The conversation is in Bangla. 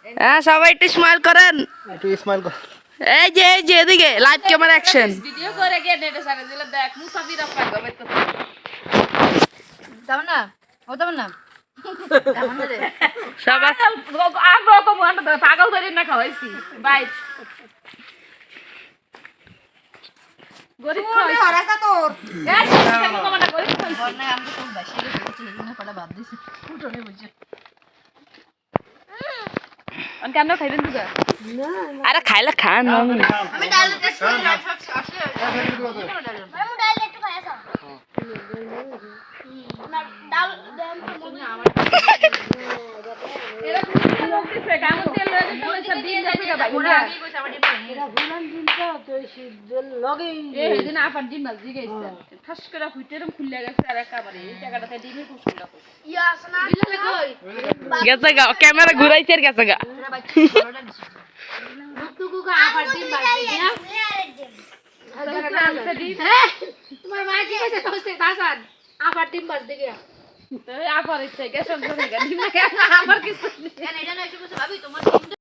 হ্যাঁ সবাই একটু স্মাইল করেন। একটু স্মাইল কর। এই যে এদিকে লাইভ ক্যামেরা অ্যাকশন। ভিডিও করে গিয়ে নেটে সারা দিলে দেখ মুসাফির আপাই গবে তো যাও না ও যাও না সবাই আগো কো মন্ড পাগল ধরে না খাওয়াইছি বাই গরিব খাওয়াই হরাসা তোর এই কেন কমাটা গরিব খাওয়াইছি না আমি তো বাসি গেছি না পড়া বাদ দিছি উঠোনে বসে অন কেন খাইবেন তুই আরে খাইলে খান আমি ডাল টেস্ট করে আসে আমি ডাল একটু খাইছা না ডাল দেন তো মনে আমার এরা কিছু লোক দিছে কামন তেল লয়ে যেতে সব দিন যাচ্ছে গা ভাই ওরা আগে কইছে আমার ডিম এরা ভুলান দিন তো শীতের লগেই এই দিন আপার ডিম মাছ দিয়ে গেছে ঠাস করে ফুটেরম খুলে গেছে আর একেবারে এই টাকাটাতে ডিমে কুসুলা ইয়া আসনা বিলে কই গেছে গা ক্যামেরা ঘুরাইছে আর গেছে গা। এরা ভাই ভালোটা দিছে মুতুকু কা আবার ডিম বাদ দিয়া তোমার মা কি কইছে তোস্তে তাসান আবার ডিম বাদ দিয়া আপার ইচ্ছে গেছে ডিম না আবার কিছু কেন এটা না এসে বসে ভাবি তোমার